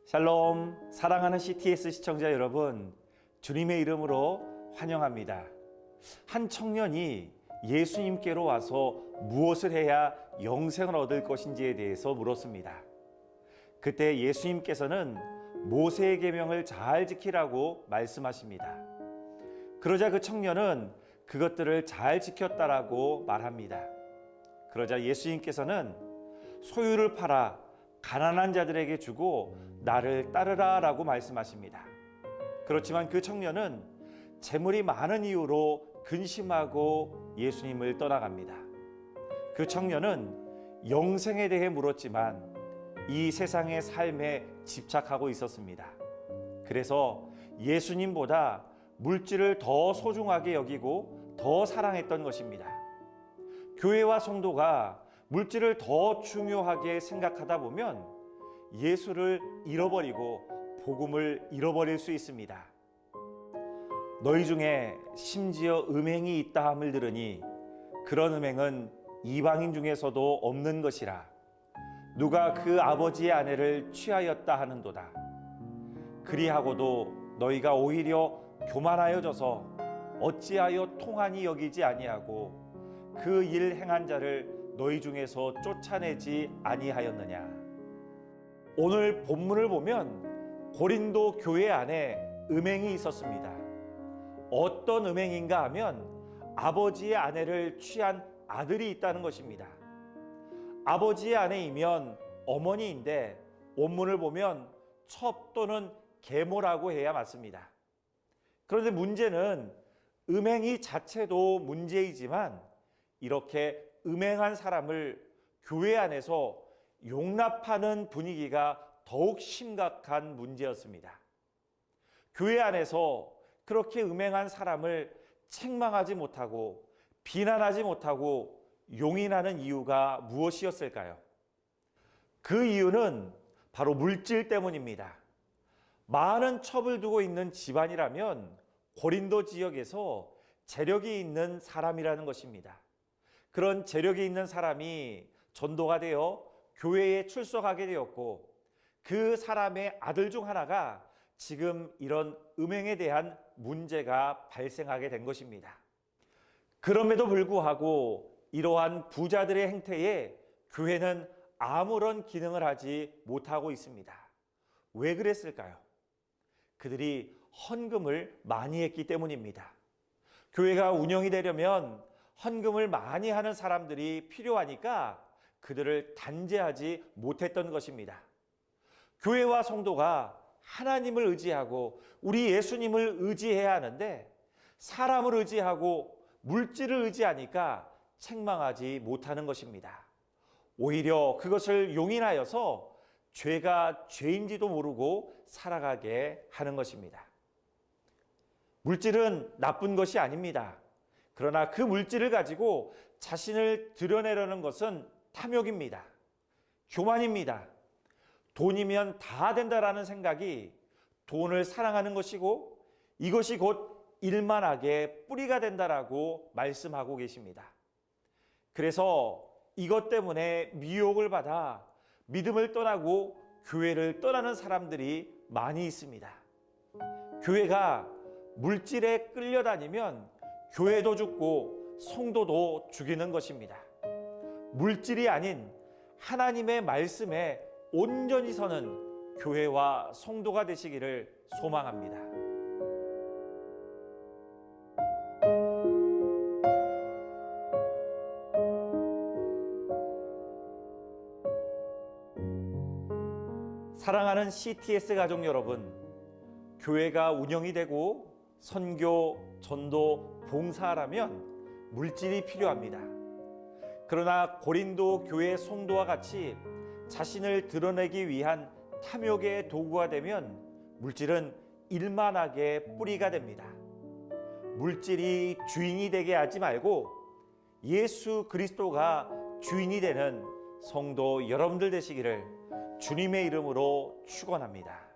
샬롬, 사랑하는 CTS 시청자 여러분, 주님의 이름으로 환영합니다. 한 청년이 예수님께로 와서 무엇을 해야 영생을 얻을 것인지에 대해서 물었습니다. 그때 예수님께서는 모세의 계명을 잘 지키라고 말씀하십니다. 그러자 그 청년은 그것들을 잘 지켰다라고 말합니다. 그러자 예수님께서는 소유를 팔아 가난한 자들에게 주고 나를 따르라 라고 말씀하십니다. 그렇지만 그 청년은 재물이 많은 이유로 근심하고 예수님을 떠나갑니다. 그 청년은 영생에 대해 물었지만 이 세상의 삶에 집착하고 있었습니다. 그래서 예수님보다 물질을 더 소중하게 여기고 더 사랑했던 것입니다. 교회와 성도가 물질을 더 중요하게 생각하다 보면 예수를 잃어버리고 복음을 잃어버릴 수 있습니다. 너희 중에 심지어 음행이 있다 함을 들으니 그런 음행은 이방인 중에서도 없는 것이라. 누가 그 아버지의 아내를 취하였다 하는도다. 그리하고도 너희가 오히려 교만하여져서 어찌하여 통한이 여기지 아니하고 그 일 행한 자를 너희 중에서 쫓아내지 아니하였느냐. 오늘 본문을 보면 고린도 교회 안에 음행이 있었습니다. 어떤 음행인가 하면 아버지의 아내를 취한 아들이 있다는 것입니다. 아버지의 아내이면 어머니인데 원문을 보면 첩 또는 계모라고 해야 맞습니다. 그런데 문제는 음행이 자체도 문제이지만 이렇게 음행한 사람을 교회 안에서 용납하는 분위기가 더욱 심각한 문제였습니다. 교회 안에서 그렇게 음행한 사람을 책망하지 못하고 비난하지 못하고 용인하는 이유가 무엇이었을까요? 그 이유는 바로 물질 때문입니다. 많은 첩을 두고 있는 집안이라면 고린도 지역에서 재력이 있는 사람이라는 것입니다. 그런 재력이 있는 사람이 전도가 되어 교회에 출석하게 되었고 그 사람의 아들 중 하나가 지금 이런 음행에 대한 문제가 발생하게 된 것입니다. 그럼에도 불구하고 이러한 부자들의 행태에 교회는 아무런 기능을 하지 못하고 있습니다. 왜 그랬을까요? 그들이 헌금을 많이 했기 때문입니다. 교회가 운영이 되려면 헌금을 많이 하는 사람들이 필요하니까 그들을 단죄하지 못했던 것입니다. 교회와 성도가 하나님을 의지하고 우리 예수님을 의지해야 하는데 사람을 의지하고 물질을 의지하니까 책망하지 못하는 것입니다. 오히려 그것을 용인하여서 죄가 죄인지도 모르고 살아가게 하는 것입니다. 물질은 나쁜 것이 아닙니다. 그러나 그 물질을 가지고 자신을 드러내려는 것은 탐욕입니다. 교만입니다. 돈이면 다 된다라는 생각이 돈을 사랑하는 것이고 이것이 곧 일만하게 뿌리가 된다라고 말씀하고 계십니다. 그래서 이것 때문에 미혹을 받아 믿음을 떠나고 교회를 떠나는 사람들이 많이 있습니다. 교회가 물질에 끌려다니면 교회도 죽고 성도도 죽이는 것입니다. 물질이 아닌 하나님의 말씀에 온전히 서는 교회와 성도가 되시기를 소망합니다. 사랑하는 CTS 가족 여러분, 교회가 운영이 되고 선교, 전도, 봉사하려면 물질이 필요합니다. 그러나 고린도 교회 성도와 같이 자신을 드러내기 위한 탐욕의 도구가 되면 물질은 일만하게 뿌리가 됩니다. 물질이 주인이 되게 하지 말고 예수 그리스도가 주인이 되는 성도 여러분들 되시기를 주님의 이름으로 축원합니다.